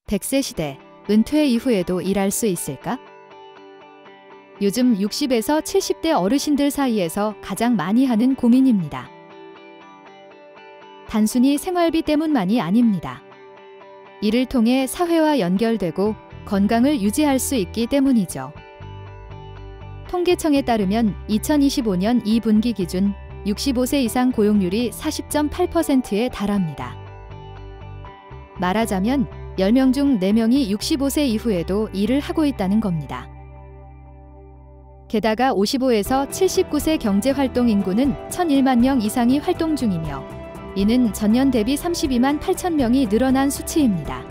100세 시대, 은퇴 이후에도 일할 수 있을까? 요즘 60에서 70대 어르신들 사이에서 가장 많이 하는 고민입니다. 단순히 생활비 때문만이 아닙니다. 이를 통해 사회와 연결되고 건강을 유지할 수 있기 때문이죠. 통계청에 따르면 2025년 2분기 기준 65세 이상 고용률이 40.8%에 달합니다. 말하자면 10명 중 4명이 65세 이후에도 일을 하고 있다는 겁니다. 게다가 55에서 79세 경제활동 인구는 1,001만 명 이상이 활동 중이며 이는 전년 대비 32만 8천 명이 늘어난 수치입니다.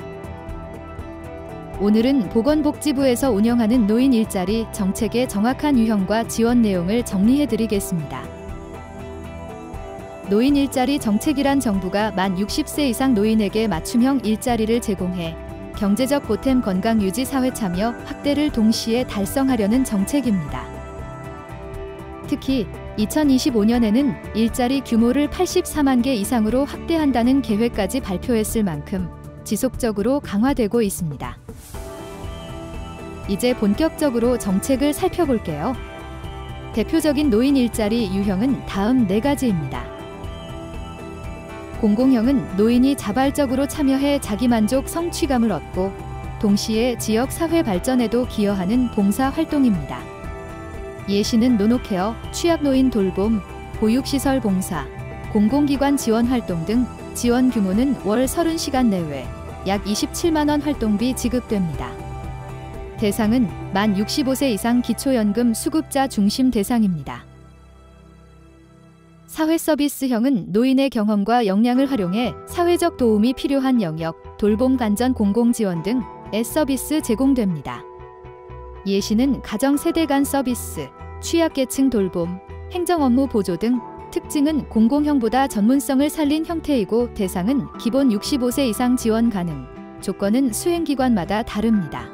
오늘은 보건복지부에서 운영하는 노인 일자리 정책의 정확한 유형과 지원 내용을 정리해드리겠습니다. 노인 일자리 정책이란 정부가 만 60세 이상 노인에게 맞춤형 일자리를 제공해 경제적 보탬, 건강 유지, 사회 참여 확대를 동시에 달성하려는 정책입니다. 특히 2025년에는 일자리 규모를 84만 개 이상으로 확대한다는 계획까지 발표했을 만큼 지속적으로 강화되고 있습니다. 이제 본격적으로 정책을 살펴볼게요. 대표적인 노인 일자리 유형은 다음 4가지입니다. 공공형은 노인이 자발적으로 참여해 자기만족, 성취감을 얻고 동시에 지역 사회 발전에도 기여하는 봉사활동입니다. 예시는 노노케어, 취약노인 돌봄, 보육시설 봉사, 공공기관 지원활동 등 지원 규모는 월 30시간 내외 약 27만 원 활동비 지급됩니다. 대상은 만 65세 이상 기초연금 수급자 중심 대상입니다. 사회서비스형은 노인의 경험과 역량을 활용해 사회적 도움이 필요한 영역, 돌봄, 간전, 공공지원 등의 서비스 제공됩니다. 예시는 가정세대 간 서비스, 취약계층 돌봄, 행정업무 보조 등. 특징은 공공형보다 전문성을 살린 형태이고 대상은 기본 65세 이상 지원 가능, 조건은 수행기관마다 다릅니다.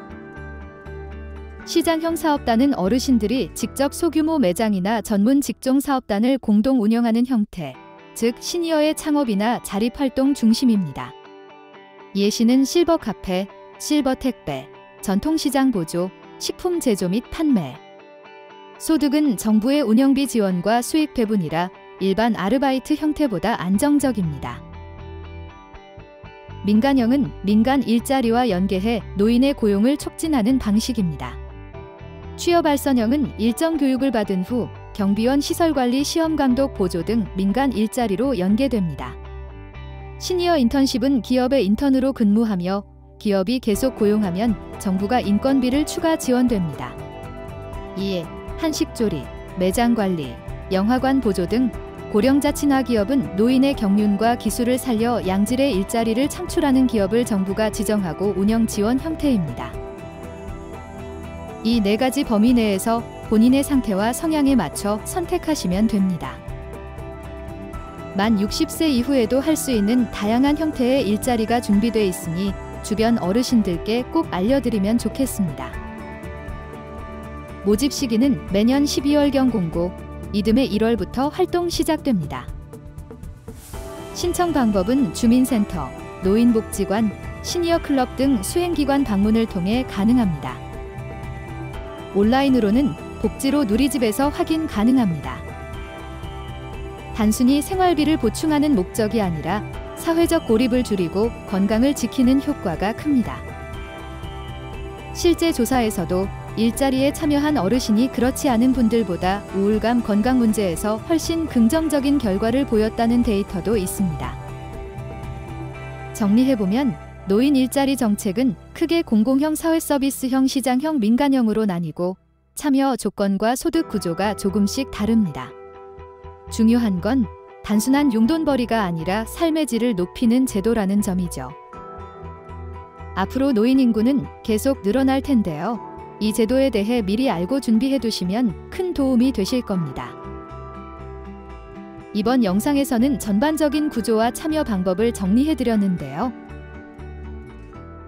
시장형 사업단은 어르신들이 직접 소규모 매장이나 전문 직종 사업단을 공동 운영하는 형태, 즉 시니어의 창업이나 자립활동 중심입니다. 예시는 실버 카페, 실버 택배, 전통시장 보조, 식품 제조 및 판매. 소득은 정부의 운영비 지원과 수익 배분이라 일반 아르바이트 형태보다 안정적입니다. 민간형은 민간 일자리와 연계해 노인의 고용을 촉진하는 방식입니다. 취업알선형은 일정 교육을 받은 후 경비원, 시설관리, 시험감독, 보조 등 민간 일자리로 연계됩니다. 시니어 인턴십은 기업의 인턴으로 근무하며 기업이 계속 고용하면 정부가 인건비를 추가 지원됩니다. 이에 한식조리, 매장관리, 영화관 보조 등 고령자 친화 기업은 노인의 경륜과 기술을 살려 양질의 일자리를 창출하는 기업을 정부가 지정하고 운영 지원 형태입니다. 이 4가지 범위 내에서 본인의 상태와 성향에 맞춰 선택하시면 됩니다. 만 60세 이후에도 할 수 있는 다양한 형태의 일자리가 준비되어 있으니 주변 어르신들께 꼭 알려드리면 좋겠습니다. 모집 시기는 매년 12월경 공고, 이듬해 1월부터 활동 시작됩니다. 신청 방법은 주민센터, 노인복지관, 시니어클럽 등 수행기관 방문을 통해 가능합니다. 온라인으로는 복지로 누리집에서 확인 가능합니다. 단순히 생활비를 보충하는 목적이 아니라 사회적 고립을 줄이고 건강을 지키는 효과가 큽니다. 실제 조사에서도 일자리에 참여한 어르신이 그렇지 않은 분들보다 우울감, 건강 문제에서 훨씬 긍정적인 결과를 보였다는 데이터도 있습니다. 정리해보면 노인 일자리 정책은 크게 공공형, 사회서비스형, 시장형, 민간형으로 나뉘고 참여 조건과 소득 구조가 조금씩 다릅니다. 중요한 건 단순한 용돈벌이가 아니라 삶의 질을 높이는 제도라는 점이죠. 앞으로 노인 인구는 계속 늘어날 텐데요. 이 제도에 대해 미리 알고 준비해 두시면 큰 도움이 되실 겁니다. 이번 영상에서는 전반적인 구조와 참여 방법을 정리해 드렸는데요.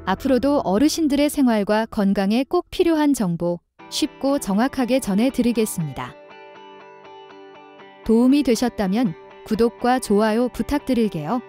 앞으로도 어르신들의 생활과 건강에 꼭 필요한 정보 쉽고 정확하게 전해드리겠습니다. 도움이 되셨다면 구독과 좋아요 부탁드릴게요.